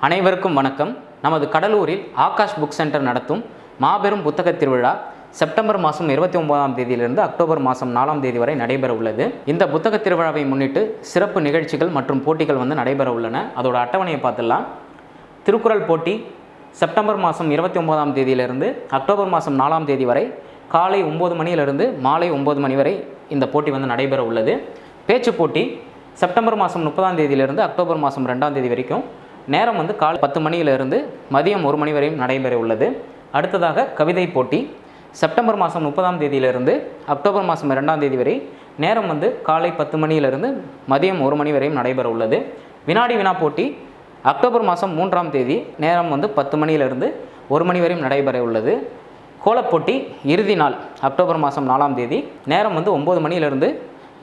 அனைவருக்கும் வணக்கம். நமது கடலூரில் ஆகாஷ் புக் சென்டர் நடத்தும் மாபெரும் புத்தக திருவிழா செப்டம்பர் மாதம் 29ஆம் தேதியிலிருந்து அக்டோபர் மாதம் 4ஆம் தேதி வரை நடைபெற உள்ளது. இந்த புத்தக திருவிழாவை முன்னிட்டு சிறப்பு நிகழ்ச்சிகள் மற்றும் போட்டிகள் நடைபெற உள்ளன. அதோட அட்டவணையை பார்த்துடலாம். திருக்குறள் போட்டி செப்டம்பர் மாதம் 29ஆம் தேதியிலிருந்து அக்டோபர் மாதம் 4ஆம் தேதி வரை காலை 9 மணியிலிருந்து மாலை 9 மணி வரை இந்த போட்டி நடைபெற உள்ளது. பேச்சு போட்டி செப்டம்பர் மாதம் 30ஆம் தேதியிலிருந்து அக்டோபர் மாதம் 2ஆம் தேதி வரைக்கும் நேரம் காலை 10 மணியிலிருந்து மதியம் 1 மணி வரையும் நடைபெற உள்ளது. அடுத்ததாக கவிதை போட்டி செப்டம்பர் மாதம் 30ஆம் தேதியிலிருந்து அக்டோபர் மாதம் 2ஆம் தேதி வரை நேரம் காலை 10 மணியிலிருந்து மதியம் 1 மணி வரையும் நடைபெற உள்ளது. வினாடி வினா போட்டி அக்டோபர் மாதம் 3ஆம் தேதி நேரம் 10 மணியிலிருந்து 1 மணி வரையும் நடைபெற உள்ளது. கோலப்போட்டி இறுதி நாள் அக்டோபர் மாதம் 4ஆம் தேதி நேரம் 9 மணியிலிருந்து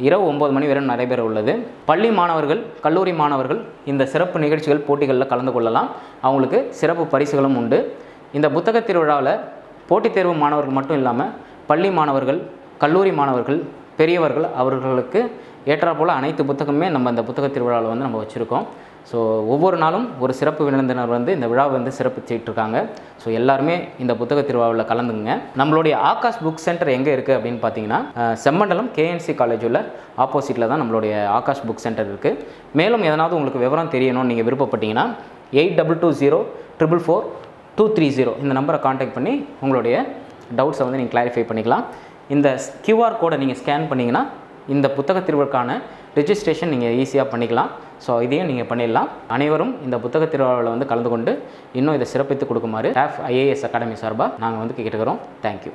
இரவு 9 மணி வரை நடைபெற உள்ளது. பள்ளி மாணவர்கள், கல்லூரி மாணவர்கள் இந்த சிறப்பு நிகழ்ச்சிகள் போட்டிகளில் கலந்து கொள்ளலாம். அவங்களுக்கு சிறப்பு பரிசுகளும் உண்டு. இந்த புத்தக திருவிழாவில் போட்டித் தேர்வு மாணவர்கள் மட்டும் இல்லாமல் பள்ளி மாணவர்கள், கல்லூரி மாணவர்கள், பெரியவர்கள் அவர்களுக்கு ஏற்றாற்போல் அனைத்து புத்தகமே நம்ம இந்த புத்தக திருவிழாவில் நம்ம வச்சுருக்கோம். ஸோ ஒவ்வொரு நாளும் ஒரு சிறப்பு விருந்தினர் இந்த விழாவை சிறப்பிச்சிட்ருக்காங்க. ஸோ எல்லாருமே இந்த புத்தக திருவிழாவில் கலந்துங்க. நம்மளுடைய ஆகாஷ் புக் சென்டர் எங்கே இருக்குது அப்படின்னு பார்த்தீங்கன்னா செம்மண்டலம் கேஎன்சி காலேஜ் உள்ள ஆப்போசிட்டில் தான் நம்மளுடைய ஆகாஷ் புக் சென்டர் இருக்குது. மேலும் எதனாவது உங்களுக்கு விவரம் தெரியணும்னு நீங்கள் விருப்பப்பட்டீங்கன்னா 8220444230 இந்த நம்பரை காண்டாக்ட் பண்ணி உங்களுடைய டவுட்ஸை நீங்கள் கிளாரிஃபை பண்ணிக்கலாம். இந்த QR கோடை நீங்கள் ஸ்கேன் பண்ணிங்கன்னா இந்த புத்தக திருவிழாக்கான ரெஜிஸ்ட்ரேஷன் நீங்கள் ஈஸியாக பண்ணிக்கலாம். ஸோ இதையும் நீங்கள் பண்ணிடலாம். அனைவரும் இந்த புத்தக திருவிழாவில் கலந்து கொண்டு இன்னும் இதை சிறப்பித்து கொடுக்குமாறு IAS அகாடமி சார்பாக நாங்கள் கேட்டுக்கிறோம். தேங்க்யூ.